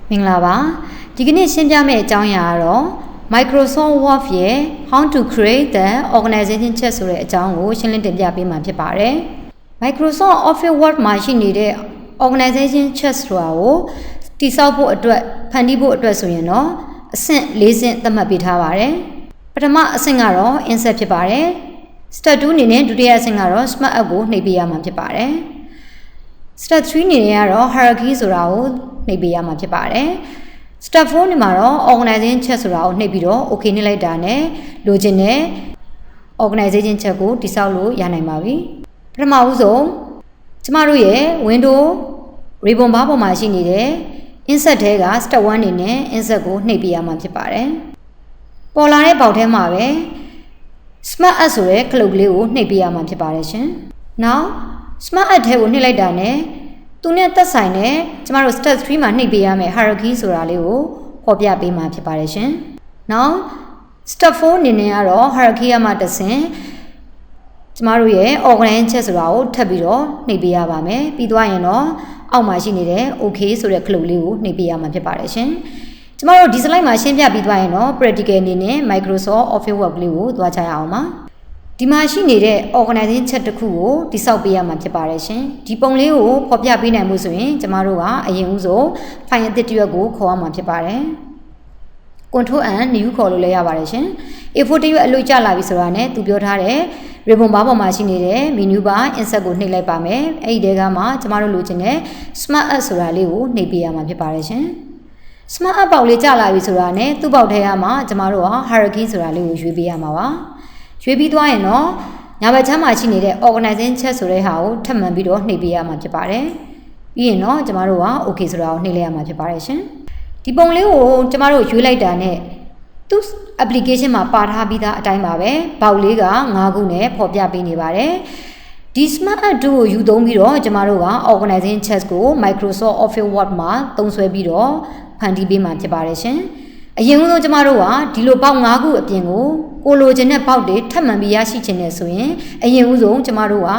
မင်္ဂလာပါဒီကနေ့ရှင်းပြမယ့်အကြောင်းအရာကတော့ Microsoft Word ရဲ့ How to create the organization chart ဆိုတဲ့အကြောင်းကိုရှင်းလင်းတင်ပြပေးမှာဖြစ်ပါတယ် Microsoft Office Word မှာရှိနေတဲ့ organization chart ဆိုတာကိုတည်ဆောက်ဖို့အတွက်ဖန်တီးဖို့အတွက်ဆိုရင်တော့အဆင့်၄ဆင့်သတ်မှတ်ပေးထားပါတယ်ပထမအဆင့်ကတော့ insert ဖြစ်ပါတယ် step 2အနေနဲ့ဒုတိယအဆင့်ကတော့ smart app ကိုနှိပ်ပေးရမှာဖြစ်ပါတယ် step 3အနေနဲ့ကတော့ hierarchy ဆိုတာကိုနှိပ်ပေးရမှာဖြစ်ပါတယ် step 4နေမှာတော့ organization chart ဆိုတာကိုနှိပ်ပြီးတော့ okay နှိပ်လိုက်တာနဲ့လိုချင်တဲ့ organization chart ကိုတည်ဆောက်လို့ရနိုင်ပါပြီပထမဦးဆုံးကျမတို့ရဲ့ window ribbon bar ပေါ်မှာရှိနေတဲ့ insert ထဲက step 1အနေနဲ့ insert ကိုနှိပ်ပေးရမှာဖြစ်ပါတယ်ပေါ်လာတဲ့ပေါက်ထဲမှာပဲ smart app ဆိုတဲ့ခလုတ်ကလေးကိုနှိပ်ပေးရမှာဖြစ်ပါတယ်ရှင်နောက် smart app ထဲကိုနှိပ်လိုက်တာနဲ့သူနဲ့သက်ဆိုင်တဲ့ကျမတို့ step 3မှာနှိပ်ပေးရမယ့် hierarchy ဆိုတာလေးကိုဖော်ပြပေးမှာဖြစ်ပါတယ်ရှင်နောက် step 4အနေနဲ့ကတော့ hierarchy ကမှတဆင့်ကျမတို့ရဲ့ organization chart ဆိုတာကိုထပ်ပြီးတော့နှိပ်ပေးရပါမယ်ပြီးသွားရင်တော့အောက်မှာရှိနေတဲ့ okay ဆိုတဲ့ခလုတ်လေးကိုနှိပ်ပေးရမှာဖြစ်ပါတယ်ရှင်ကျမတို့ဒီ slide မှာရှင်းပြပြီးသွားရင်တော့ practical အနေနဲ့ Microsoft Office Word လေးကိုသွားကြရအောင်ပါဒီမှာရှိနေတဲ့ organization chart တစ်ခုကိုတိစောက်ပေးရမှာဖြစ်ပါတယ်ရှင်ဒီပုံလေးကိုဖော်ပြပေးနိုင်မှုဆိုရင်ကျမတို့ကအရင်ဦးဆုံး file အသစ်တစ်ရွက်ကိုခေါ်ရမှာဖြစ်ပါတယ် Control and New ခေါ်လို့လည်းရပါတယ်ရှင် A4 တစ်ရွက်အလွတ်ကျလာပြီဆိုတာနဲ့သူပြောထားတဲ့ ribbon bar ပေါ်မှာရှိနေတဲ့ menu bar insert ကိုနှိပ်လိုက်ပါမယ်အဲ့ဒီတဲကမှကျမတို့လိုချင်တဲ့ smart app ဆိုတာလေးကိုနှိပ်ပေးရမှာဖြစ်ပါတယ်ရှင် smart app ပေါက်လေးကျလာပြီဆိုတာနဲ့သူ့ပေါက်ထဲကမှကျမတို့က hierarchy ဆိုတာလေးကိုရွေးပေးရမှာပါရွေးပြီးသွားရင်တော့ညာဘက်ချမ်းမှာရှိနေတဲ့ organization chart ဆိုတဲ့ဟာကိုထပ်မံပြီးတော့နှိပ်ပေးရမှာဖြစ်ပါတယ်ပြီးရင်တော့ကျမတို့က okay ဆိုတာကိုနှိပ်လိုက်ရမှာဖြစ်ပါတယ်ရှင်ဒီပုံလေးကိုကျမတို့ရွေးလိုက်တာနဲ့သူ့ application မှာပါထားပြီးသားအတိုင်းပါပဲပေါက်လေးက9ခုနဲ့ဖော်ပြပေးနေပါတယ်ဒီ smart app 2ကိုယူသုံးပြီးတော့ကျမတို့က organization chart ကို Microsoft Office Word မှာသုံးစွဲပြီးတော့ဖန်တီးပေးမှာဖြစ်ပါတယ်ရှင်အရင်ဆုံးကျမတို့ကဒီလိုပေါက်9ခုအပြင်ကိုလိုချင်တဲ့ပေါက်တွေထပ်မံပြီးရရှိချင်တယ်ဆိုရင်အရင်ဦးဆုံးကျမတို့က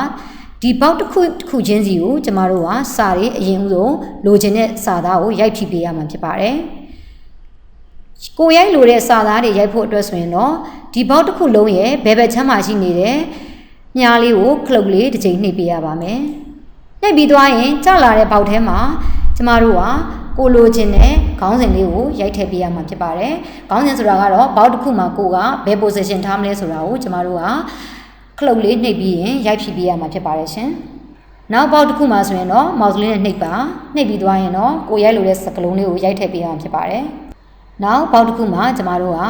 ဒီပေါက်တစ်ခုချင်းစီကိုကျမတို့ကစာတွေအရင်ဦးဆုံးလိုချင်တဲ့စာသားကိုရိုက်ဖြည့်ပေးရမှာဖြစ်ပါတယ်ကိုရိုက်လိုတဲ့စာသားတွေရိုက်ဖို့အတွက်ဆိုရင်တော့ဒီပေါက်တစ်ခုလုံးရဲ့ဘယ်ဘက်ချမ်းမှာရှိနေတဲ့မြားလေးကိုခလုတ်လေးတစ်ချိန်နှိပ်ပေးရပါမယ်နှိပ်ပြီးသွားရင်ကျလာတဲ့ပေါက်ထဲမှာကျမတို့ကကိုလိုချင်တဲ့ခေါင်းစဉ်လေးကိုရိုက်ထည့်ပေးရမှာဖြစ်ပါတယ်။ခေါင်းစဉ်ဆိုတာကတော့ဘောက်တစ်ခုမှာကိုကဘယ် position ထားမလဲဆိုတာကိုကျမတို့ကခလုတ်လေးနှိပ်ပြီးရင်ရိုက်ဖြည့်ပေးရမှာဖြစ်ပါတယ်ရှင်။နောက်ဘောက်တစ်ခုမှာဆိုရင်တော့ mouse လေးနဲ့နှိပ်ပါနှိပ်ပြီးသွားရင်တော့ကိုရိုက်လိုတဲ့စကားလုံးလေးကိုရိုက်ထည့်ပေးရမှာဖြစ်ပါတယ်။နောက်ဘောက်တစ်ခုမှာကျမတို့က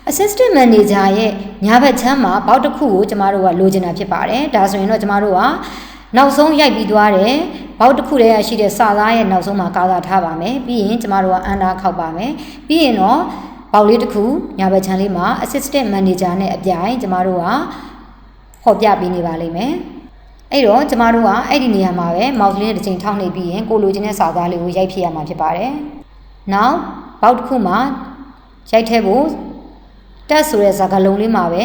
assistant manager ရဲ့ညာဘက်ချမ်းမှာဘောက်တစ်ခုကိုကျမတို့ကလိုချင်တာဖြစ်ပါတယ်။ဒါဆိုရင်တော့ကျမတို့ကနောက်ဆုံးရိုက်ပြီးသွားတယ်ဘောက်တစ်ခုတည်းရရှိတဲ့စာသားရဲ့နောက်ဆုံးမှာကာသာထားပါမယ်ပြီးရင်ကျမတို့ကအန်ဒါခောက်ပါမယ်ပြီးရင်တော့ဘောက်လေးတစ်ခုညာဘက်ချမ်းလေးမှာ assistant manager နဲ့အပြိုင်ကျမတို့ကဖော်ပြပေးနေပါလိမ့်မယ်အဲ့တော့ကျမတို့ကအဲ့ဒီနေရာမှာပဲ mouse လေးနဲ့တစ်ချိန်ထောက်နေပြီးရင်ကိုလိုချင်တဲ့စာသားလေးကိုရိုက်ဖြည့်ရမှာဖြစ်ပါတယ်နောက်ဘောက်တစ်ခုမှာရိုက်ထည့်ဖို့တက်ဆိုတဲ့စကားလုံးလေးမှာပဲ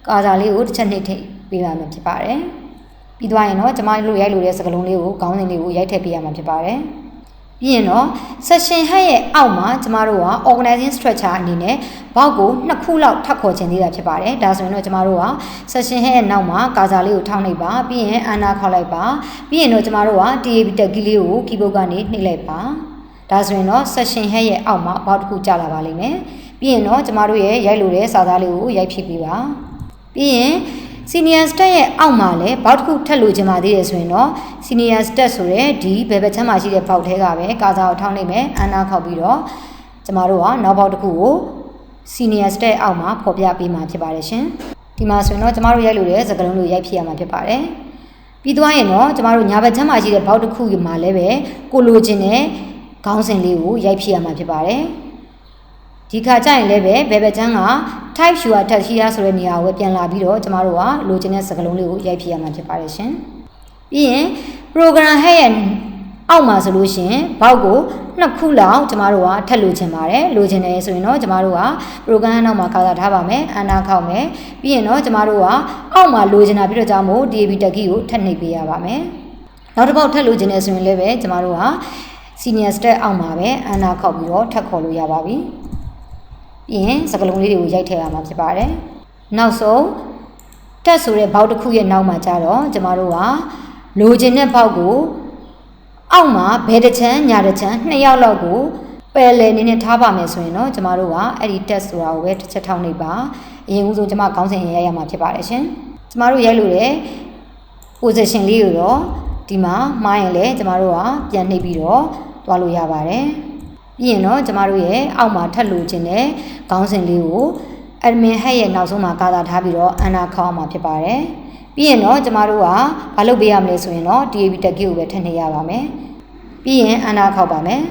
ကာသာလေးကိုတစ်ချက်နှိပ်ထည့်ပေးရမှာဖြစ်ပါတယ်ပြီးသွားရင်တော့ကျမတို့ရိုက်လို့တဲ့စကားလုံးလေးကိုခေါင်းစဉ်လေးကိုရိုက်ထည့်ပေးရမှာဖြစ်ပါတယ်ပြီးရင်တော့ session head ရဲ့အောက်မှာကျမတို့က organizing structure အနေနဲ့ဘောက်ကို2ခုလောက်ထပ်ခေါ်ခြင်းသေးတာဖြစ်ပါတယ်ဒါဆိုရင်တော့ကျမတို့က session head ရဲ့နောက်မှာကာစာလေးကိုထောက်လိုက်ပါပြီးရင်အန်နာခေါက်လိုက်ပါပြီးရင်တော့ကျမတို့က tab တက်ကြီးလေးကို keyboard ကနေနှိပ်လိုက်ပါဒါဆိုရင်တော့ session head ရဲ့အောက်မှာဘောက်တစ်ခုကျလာပါလိမ့်မယ်ပြီးရင်တော့ကျမတို့ရဲ့ရိုက်လို့တဲ့စာသားလေးကိုရိုက်ဖြည့်ပေးပါပြီးရင်Senior Step ရဲ့အောက်မှာလည်းဘောက်တစ်ခုထပ်လို့ချင်ပါသေးတယ်ဆိုရင်တော့ Senior Step ဆိုတဲ့ဒီဘယ်ဘက်ချမ်းမှာရှိတဲ့ဘောက်ထဲကပဲကာစာကိုထောင်းလိုက်မယ်အန်နာခောက်ပြီးတော့ကျမတို့ကနောက်ဘောက်တစ်ခုကို Senior Step အောက်မှာဖော်ပြပေးမှာဖြစ်ပါတယ်ရှင်ဒီမှာဆိုရင်တော့ကျမတို့ရိုက်လို့တဲ့စကားလုံးလေးရိုက်ဖြည့်ရမှာဖြစ်ပါတယ်ပြီးသွားရင်တော့ကျမတို့ညာဘက်ချမ်းမှာရှိတဲ့ဘောက်တစ်ခုမှာလည်းပဲကိုလိုချင်တဲ့ခေါင်းစဉ်လေးကိုရိုက်ဖြည့်ရမှာဖြစ်ပါတယ်ဒီခါကျရင်လည်းပဲဘယ်ဘက်ချမ်းက type you are touch here ဆိုတဲ့နေရာကိုပြန်လာပြီးတော့ကျမတို့ကလိုချင်တဲ့စကားလုံးလေးကိုရိုက်ဖြည့်ရမှာဖြစ်ပါတယ်ရှင်ပြီးရင် program head ရဲ့အောက်မှာဆိုလို့ရှင်ဘောက်ကို2ခုလောက်ကျမတို့ကထပ်လိုချင်ပါတယ်လိုချင်တယ်ဆိုရင်တော့ကျမတို့က program နောက်မှာကာသာထားပါမယ်အန်နာခောက်မယ်ပြီးရင်တော့ကျမတို့ကအောက်မှာလိုချင်တာပြီးတော့ကြောင့်မို့ DAB တက်ကြီးကိုထပ်နှိပ်ပေးရပါမယ်နောက်တစ်ပေါက်ထပ်လိုချင်တယ်ဆိုရင်လည်းပဲကျမတို့က senior step အောက်မှာပဲအနာခောက်ပြီးတော့ထပ်ခေါ်လို့ရပါပြီပြီးရင်စကားလုံးလေးတွေကိုရိုက်ထည့်ရမှာဖြစ်ပါတယ်နောက်ဆုံးတက်ဆိုတဲ့ဘောက်တစ်ခုရဲ့နောက်မှာကျတော့ကျမတို့ကလိုချင်တဲ့ဘောက်ကိုအောက်မှာဘယ်တစ်ချမ်းညာတစ်ချမ်း2ယောက်လောက်ကိုပယ်လယ်နေနဲ့ထားပါမယ်ဆိုရင်တော့ကျမတို့ကအဲ့ဒီ test ဆိုတာကိုပဲတစ်ချက်ထောက်နေပါအရင်ဦးဆုံးကျမခေါင်းစဉ်ရိုက်ရမှာဖြစ်ပါတယ်ရှင်ကျမတို့ရိုက်လို့တဲ့ position လေးကိုတော့ဒီမှာမှားရင်လည်းကျမတို့ကပြန်နှိပ်ပြီးတော့သွားလို့ရပါတယ်ပြီးရင်တော့ကျမတို့ရဲ့အောက်မှာထပ်လိုချင်တဲ့ခေါင်းစဉ်လေးကို admin head ရဲ့နောက်ဆုံးမှာကာသာထားပြီးတော့အနာခေါင်းမှာဖြစ်ပါတယ်ပြီးရင်တော့ကျမတို့ကဘာလုပ်ပေးရမလဲဆိုရင်တော့ DAB tag ကိုပဲထည့်နေရပါမယ်ပြီးရင်အနာခေါက်ပါမယ်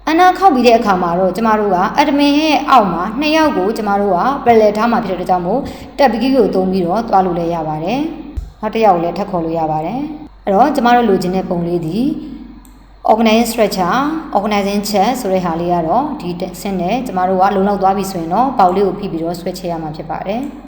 အနာခောက်ပြီးတဲ့အခါမှာတော့ကျမတို့က admin ရဲ့အောက်မှာ2ယောက်ကိုကျမတို့က parallel ထားမှာဖြစ်တဲ့အတွက်ကြောင့်မို့ tab key ကိုသုံးပြီးတော့သွားလို့လည်းရပါတယ်နောက်တစ်ယောက်ကိုလည်းထပ်ခေါ်လို့ရပါတယ်အဲ့တော့ကျမတို့လိုချင်တဲ့ပုံလေးဒီ organizing structure organizing chat ဆိုတဲ့ဟာလေးကတော့ဒီဆင်းနဲ့ကျမတို့ကလုံလောက်သွားပြီဆိုရင်တော့ပေါက်လေးကိုဖိပြီးတော့ဆွဲချရမှာဖြစ်ပါတယ်